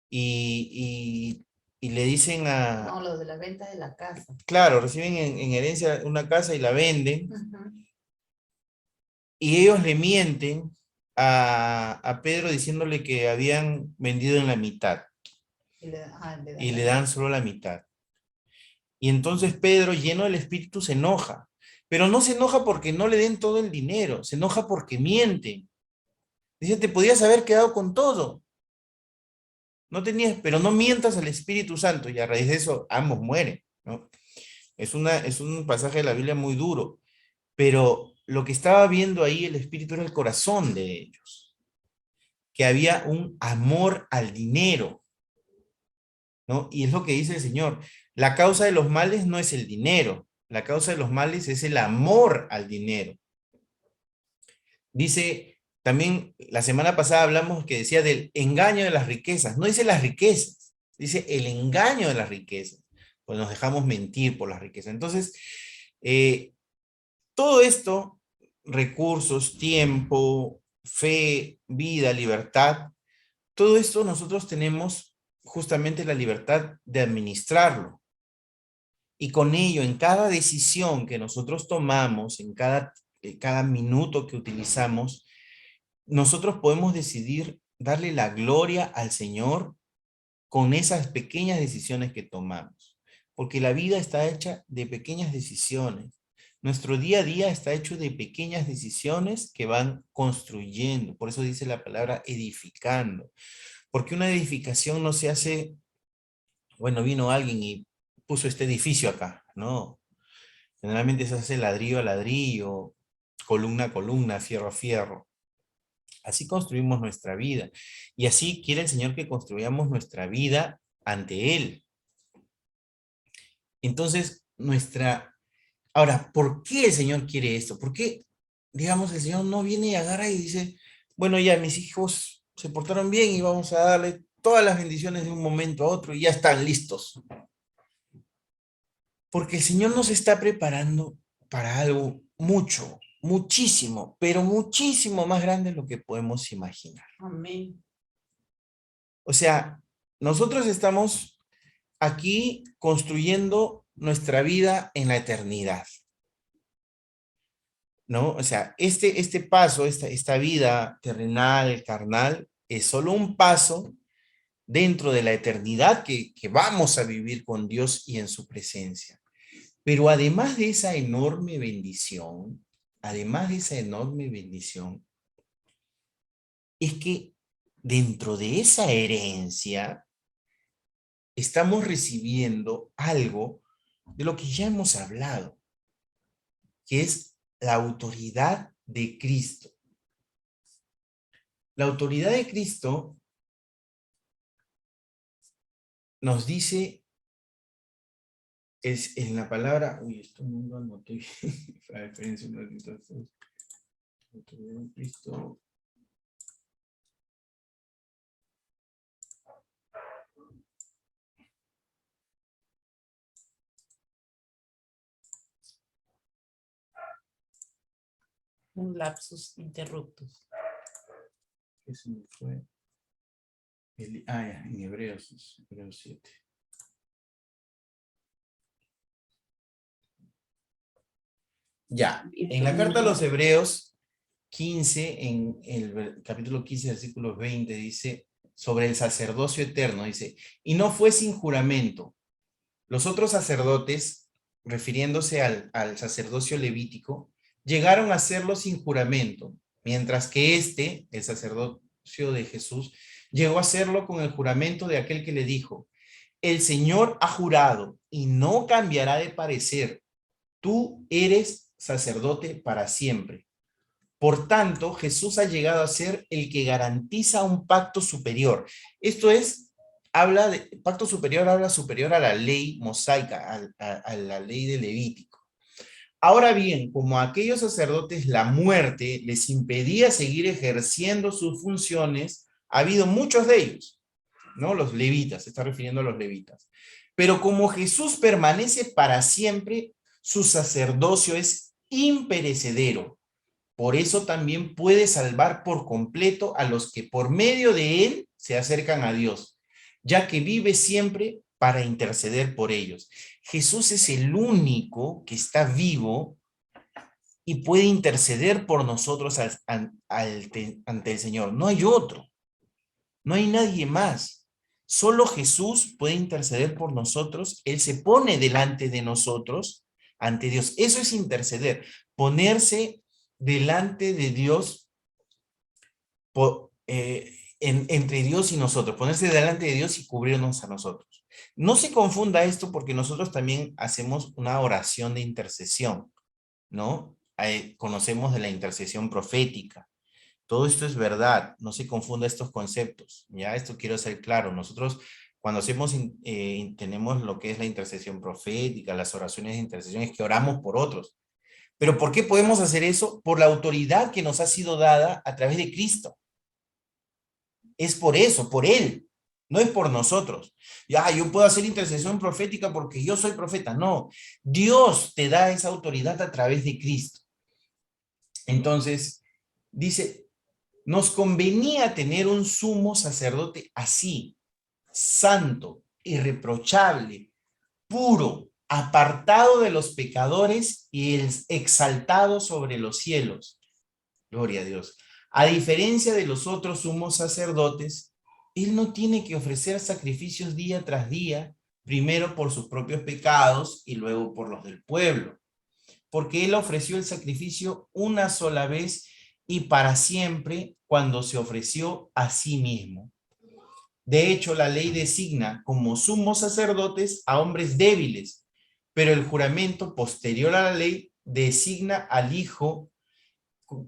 y le dicen a... No, lo de la venta de la casa. Claro, reciben en herencia una casa y la venden, Uh-huh. y ellos le mienten a Pedro diciéndole que habían vendido en la mitad y le dan solo la mitad. Y entonces Pedro, lleno del Espíritu, se enoja. Pero no se enoja porque no le den todo el dinero, se enoja porque mienten. Dice, te podías haber quedado con todo. No tenías, pero no mientas al Espíritu Santo. Y a raíz de eso, ambos mueren, ¿no? Es un pasaje de la Biblia muy duro. Pero lo que estaba viendo ahí el Espíritu era el corazón de ellos. Que había un amor al dinero, ¿no? Y es lo que dice el Señor. La causa de los males no es el dinero. La causa de los males es el amor al dinero. Dice, también la semana pasada hablamos que decía del engaño de las riquezas. No dice las riquezas, dice el engaño de las riquezas. Pues nos dejamos mentir por las riquezas. Entonces, todo esto, recursos, tiempo, fe, vida, libertad, todo esto nosotros tenemos justamente la libertad de administrarlo. Y con ello, en cada decisión que nosotros tomamos, en cada minuto que utilizamos, nosotros podemos decidir darle la gloria al Señor con esas pequeñas decisiones que tomamos. Porque la vida está hecha de pequeñas decisiones. Nuestro día a día está hecho de pequeñas decisiones que van construyendo. Por eso dice la palabra edificando. Porque una edificación no se hace, bueno, vino alguien y puso este edificio acá. No. Generalmente se hace ladrillo a ladrillo, columna a columna, fierro a fierro. Así construimos nuestra vida. Y así quiere el Señor que construyamos nuestra vida ante Él. Entonces, Ahora, ¿por qué el Señor quiere esto? ¿Por qué, digamos, el Señor no viene y agarra y dice, bueno, ya mis hijos se portaron bien y vamos a darle todas las bendiciones de un momento a otro y ya están listos? Porque el Señor nos está preparando para algo muchísimo, pero muchísimo más grande de lo que podemos imaginar. Amén. O sea, nosotros estamos aquí construyendo nuestra vida en la eternidad, ¿no? O sea, este paso, esta vida terrenal, carnal, es solo un paso dentro de la eternidad que vamos a vivir con Dios y en su presencia. Pero además de esa enorme bendición, es que dentro de esa herencia estamos recibiendo algo de lo que ya hemos hablado, que es la autoridad de Cristo. La autoridad de Cristo nos dice, es en la palabra, esto no lo anoté, espérense un ratito, autoridad de Cristo. Un lapsus interruptus. Eso me fue. En Hebreos 7. Ya, en la carta a los Hebreos 15, en el capítulo 15, versículo 20, dice, sobre el sacerdocio eterno, dice, y no fue sin juramento. Los otros sacerdotes, refiriéndose al sacerdocio levítico, llegaron a hacerlo sin juramento, mientras que el sacerdocio de Jesús, llegó a hacerlo con el juramento de aquel que le dijo, el Señor ha jurado y no cambiará de parecer, tú eres sacerdote para siempre. Por tanto, Jesús ha llegado a ser el que garantiza un pacto superior. Esto es, pacto superior habla superior a la ley mosaica, a la ley de Levítico. Ahora bien, como a aquellos sacerdotes la muerte les impedía seguir ejerciendo sus funciones, ha habido muchos de ellos, ¿no? Los levitas, se está refiriendo a los levitas. Pero como Jesús permanece para siempre, su sacerdocio es imperecedero. Por eso también puede salvar por completo a los que por medio de él se acercan a Dios, ya que vive siempre para interceder por ellos. Jesús es el único que está vivo y puede interceder por nosotros ante el Señor. No hay otro, no hay nadie más. Solo Jesús puede interceder por nosotros. Él se pone delante de nosotros ante Dios. Eso es interceder, ponerse delante de Dios, entre Dios y nosotros, ponerse delante de Dios y cubrirnos a nosotros. No se confunda esto porque nosotros también hacemos una oración de intercesión, ¿no? Conocemos de la intercesión profética. Todo esto es verdad, no se confunda estos conceptos, ¿ya? Esto quiero ser claro. Nosotros cuando tenemos lo que es la intercesión profética, las oraciones de intercesión, es que oramos por otros. ¿Pero por qué podemos hacer eso? Por la autoridad que nos ha sido dada a través de Cristo. Es por eso, por Él. No es por nosotros. Ya, yo puedo hacer intercesión profética porque yo soy profeta. No, Dios te da esa autoridad a través de Cristo. Entonces, dice, nos convenía tener un sumo sacerdote así, santo, irreprochable, puro, apartado de los pecadores y exaltado sobre los cielos. Gloria a Dios. A diferencia de los otros sumos sacerdotes, él no tiene que ofrecer sacrificios día tras día, primero por sus propios pecados y luego por los del pueblo, porque él ofreció el sacrificio una sola vez y para siempre cuando se ofreció a sí mismo. De hecho, la ley designa como sumos sacerdotes a hombres débiles, pero el juramento posterior a la ley designa al Hijo,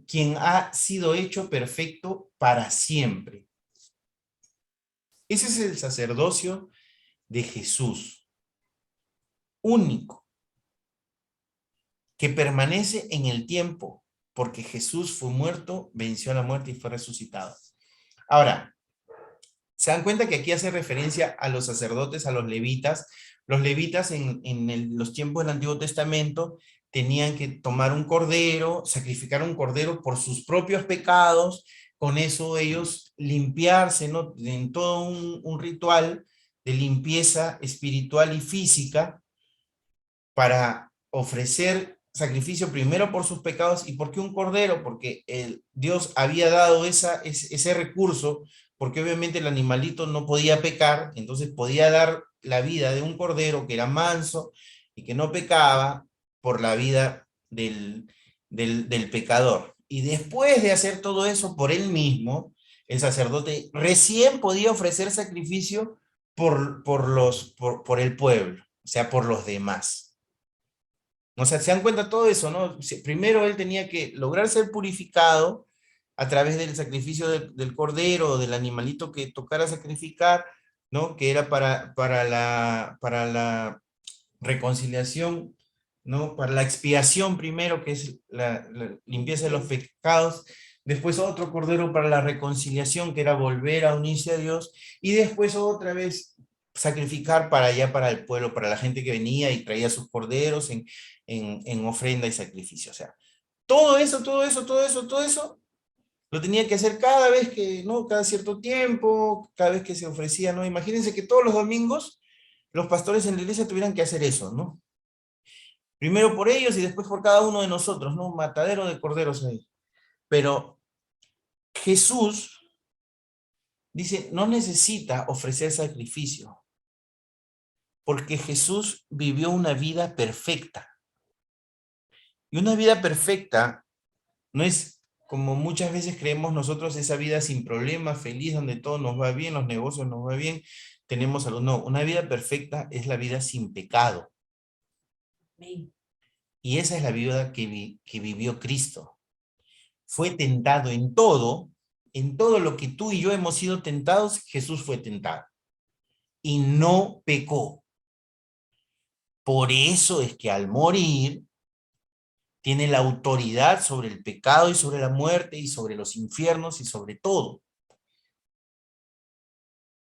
quien ha sido hecho perfecto para siempre. Ese es el sacerdocio de Jesús, único, que permanece en el tiempo, porque Jesús fue muerto, venció a la muerte y fue resucitado. Ahora, ¿se dan cuenta que aquí hace referencia a los sacerdotes, a los levitas? Los levitas en los tiempos del Antiguo Testamento tenían que tomar un cordero, sacrificar un cordero por sus propios pecados, con eso ellos limpiarse, ¿no? En todo un ritual de limpieza espiritual y física para ofrecer sacrificio primero por sus pecados. ¿Y por qué un cordero? Porque Dios había dado ese recurso porque obviamente el animalito no podía pecar, entonces podía dar la vida de un cordero que era manso y que no pecaba por la vida del pecador. Y después de hacer todo eso por él mismo, el sacerdote recién podía ofrecer sacrificio por el pueblo, o sea, por los demás. O sea, se dan cuenta todo eso, ¿no? Primero él tenía que lograr ser purificado a través del sacrificio del cordero o del animalito que tocara sacrificar, ¿no? Que era para la reconciliación, ¿no? Para la expiación primero, que es la limpieza de los pecados. Después otro cordero para la reconciliación, que era volver a unirse a Dios. Y después otra vez sacrificar para allá, para el pueblo, para la gente que venía y traía sus corderos en ofrenda y sacrificio. O sea, todo eso, lo tenía que hacer cada vez que, ¿no? Cada cierto tiempo, cada vez que se ofrecía, ¿no? Imagínense que todos los domingos los pastores en la iglesia tuvieran que hacer eso, ¿no? Primero por ellos y después por cada uno de nosotros, ¿no? Un matadero de corderos ahí. Pero Jesús dice, no necesita ofrecer sacrificio, porque Jesús vivió una vida perfecta. Y una vida perfecta no es como muchas veces creemos nosotros, esa vida sin problemas, feliz, donde todo nos va bien, los negocios nos va bien, tenemos salud. No, una vida perfecta es la vida sin pecado. Amén. Y esa es la vida que vivió Cristo. Fue tentado en todo lo que tú y yo hemos sido tentados, Jesús fue tentado. Y no pecó. Por eso es que al morir, tiene la autoridad sobre el pecado y sobre la muerte y sobre los infiernos y sobre todo.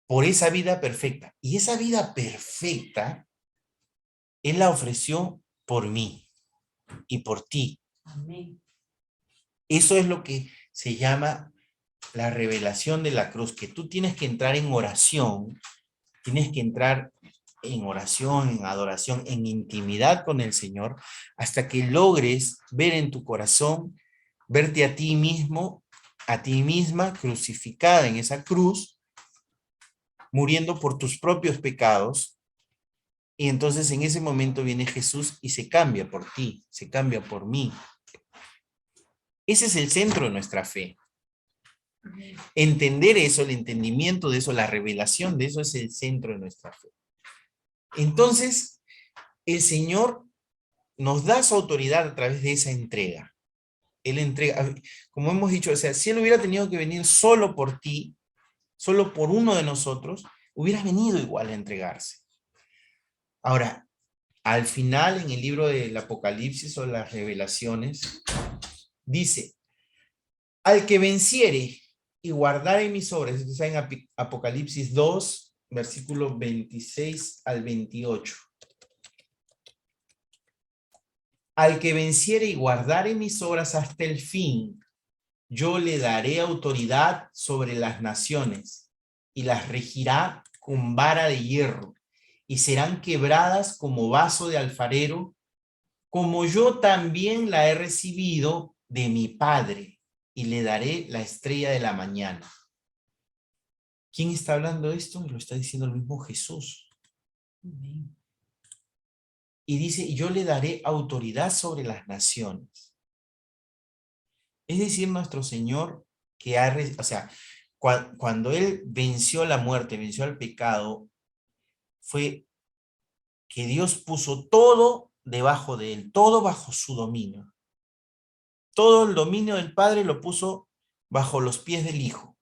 Por esa vida perfecta. Y esa vida perfecta, Él la ofreció por mí y por ti. Amén. Eso es lo que se llama la revelación de la cruz, que tú tienes que entrar en oración, tienes que entrar en oración, en adoración, en intimidad con el Señor, hasta que logres ver en tu corazón, verte a ti mismo, a ti misma crucificada en esa cruz, muriendo por tus propios pecados, y entonces en ese momento viene Jesús y se cambia por ti, se cambia por mí. Ese es el centro de nuestra fe. Entender eso, el entendimiento de eso, la revelación de eso es el centro de nuestra fe. Entonces, el Señor nos da su autoridad a través de esa entrega. Él entrega, como hemos dicho, o sea, si Él hubiera tenido que venir solo por ti, solo por uno de nosotros, hubiera venido igual a entregarse. Ahora, al final, en el libro del Apocalipsis o las revelaciones, dice, al que venciere y guardare mis obras, esto está en Apocalipsis 2, versículos 26 al 28. Al que venciere y guardare mis obras hasta el fin, yo le daré autoridad sobre las naciones y las regirá con vara de hierro y serán quebradas como vaso de alfarero, como yo también la he recibido de mi Padre y le daré la estrella de la mañana. ¿Quién está hablando de esto? Lo está diciendo el mismo Jesús. Amén. Y dice, yo le daré autoridad sobre las naciones. Es decir, nuestro Señor, que o sea, cuando Él venció la muerte, venció al pecado, fue que Dios puso todo debajo de Él, todo bajo su dominio. Todo el dominio del Padre lo puso bajo los pies del Hijo.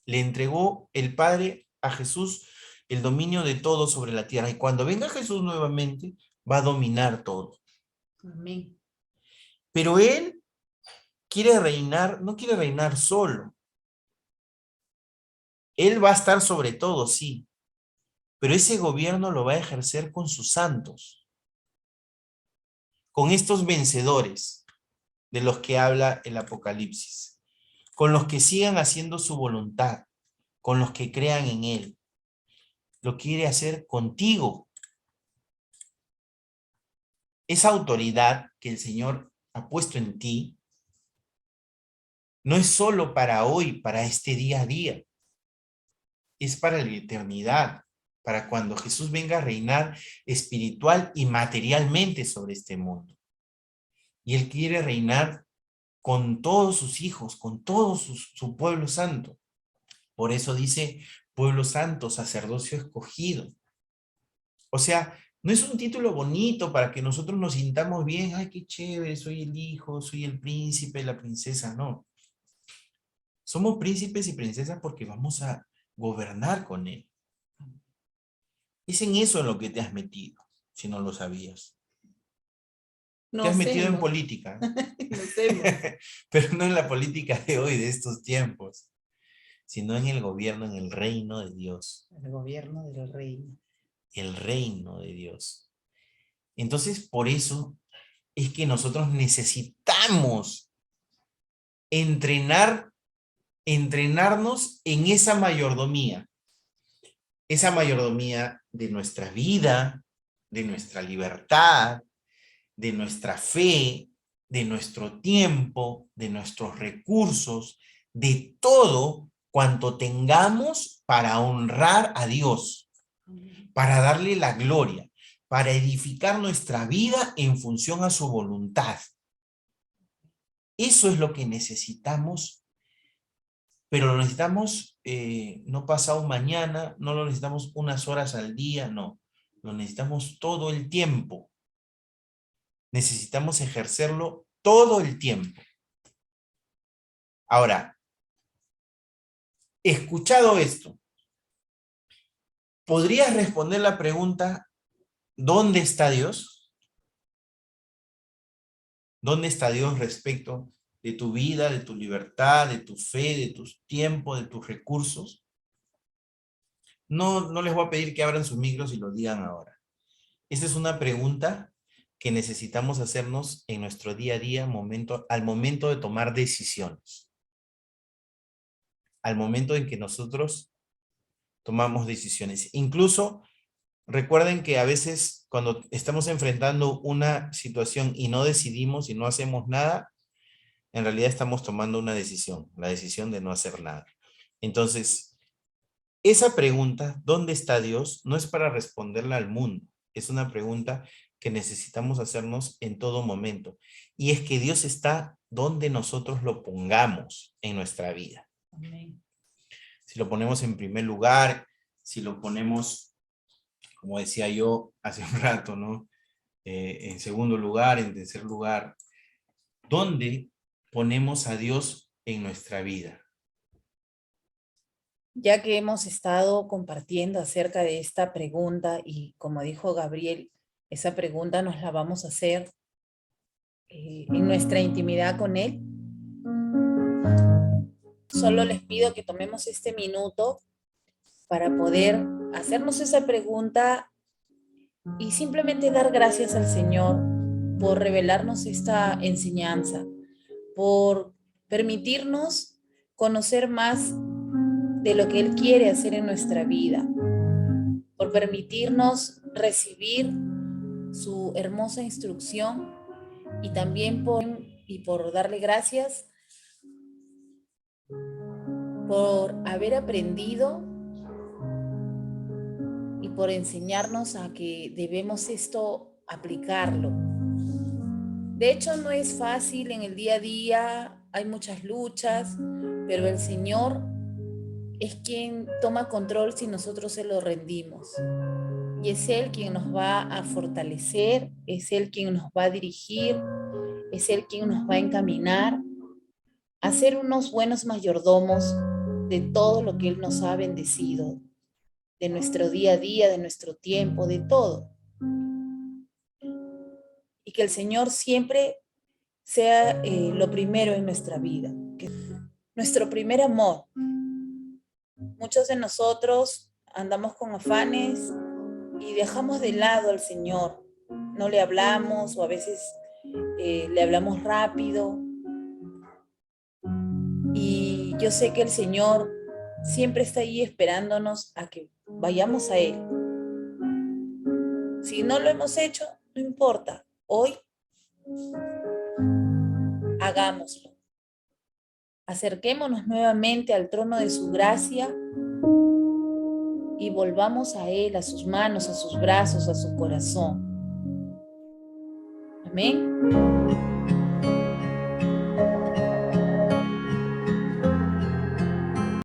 Le entregó el Padre a Jesús el dominio de todo sobre la tierra. Y cuando venga Jesús nuevamente, va a dominar todo. Amén. Pero Él quiere reinar, no quiere reinar solo. Él va a estar sobre todo, sí. Pero ese gobierno lo va a ejercer con sus santos. Con estos vencedores de los que habla el Apocalipsis. Con los que sigan haciendo su voluntad. Con los que crean en Él. Lo quiere hacer contigo. Esa autoridad que el Señor ha puesto en ti no es solo para hoy, para este día a día. Es para la eternidad, para cuando Jesús venga a reinar espiritual y materialmente sobre este mundo. Y Él quiere reinar con todos sus hijos, con todo su pueblo santo. Por eso dice pueblo santo, sacerdocio escogido. O sea, no es un título bonito para que nosotros nos sintamos bien, ay, qué chévere, soy el hijo, soy el príncipe, la princesa, no. Somos príncipes y princesas porque vamos a gobernar con Él. Es en eso en lo que te has metido, si no lo sabías. Te has metido en política, Nos hemos. pero no en la política de hoy, de estos tiempos, sino en el gobierno, en el reino de Dios. El gobierno del reino. El reino de Dios. Entonces, por eso es que nosotros necesitamos entrenarnos en esa mayordomía de nuestra vida, de nuestra libertad, de nuestra fe, de nuestro tiempo, de nuestros recursos, de todo cuanto tengamos para honrar a Dios, para darle la gloria, para edificar nuestra vida en función a su voluntad. Eso es lo que necesitamos, pero lo necesitamos no pasado mañana, no lo necesitamos unas horas al día, no. Lo necesitamos todo el tiempo. Necesitamos ejercerlo todo el tiempo. Ahora, escuchado esto, ¿podrías responder la pregunta, ¿dónde está Dios? ¿Dónde está Dios respecto de tu vida, de tu libertad, de tu fe, de tus tiempos, de tus recursos? No les voy a pedir que abran sus micros y lo digan ahora. Esta es una pregunta que necesitamos hacernos en nuestro día a día, al momento de tomar decisiones. Al momento en que nosotros tomamos decisiones. Incluso recuerden que a veces cuando estamos enfrentando una situación y no decidimos y no hacemos nada, en realidad estamos tomando una decisión, la decisión de no hacer nada. Entonces, esa pregunta, ¿dónde está Dios? No es para responderla al mundo, es una pregunta que necesitamos hacernos en todo momento. Y es que Dios está donde nosotros lo pongamos en nuestra vida. Amén. Si lo ponemos en primer lugar, si lo ponemos, como decía yo hace un rato, ¿no? En segundo lugar, en tercer lugar, ¿dónde ponemos a Dios en nuestra vida? Ya que hemos estado compartiendo acerca de esta pregunta y como dijo Gabriel, esa pregunta nos la vamos a hacer en nuestra intimidad con Él. Solo les pido que tomemos este minuto para poder hacernos esa pregunta y simplemente dar gracias al Señor por revelarnos esta enseñanza, por permitirnos conocer más de lo que Él quiere hacer en nuestra vida, por permitirnos recibir su hermosa instrucción y también por darle gracias por haber aprendido y por enseñarnos a que debemos esto aplicarlo. De hecho, no es fácil en el día a día, hay muchas luchas, pero el Señor es quien toma control si nosotros se lo rendimos. Y es Él quien nos va a fortalecer, es Él quien nos va a dirigir, es Él quien nos va a encaminar a ser unos buenos mayordomos de todo lo que Él nos ha bendecido, de nuestro día a día, de nuestro tiempo, de todo. Y que el Señor siempre sea lo primero en nuestra vida, que nuestro primer amor. Muchos de nosotros andamos con afanes y dejamos de lado al Señor. No le hablamos o a veces le hablamos rápido. Y yo sé que el Señor siempre está ahí esperándonos a que vayamos a Él. Si no lo hemos hecho, no importa. Hoy hagámoslo. acerquémonos nuevamente al trono de su gracia y volvamos a Él, a sus manos, a sus brazos, a su corazón. Amén.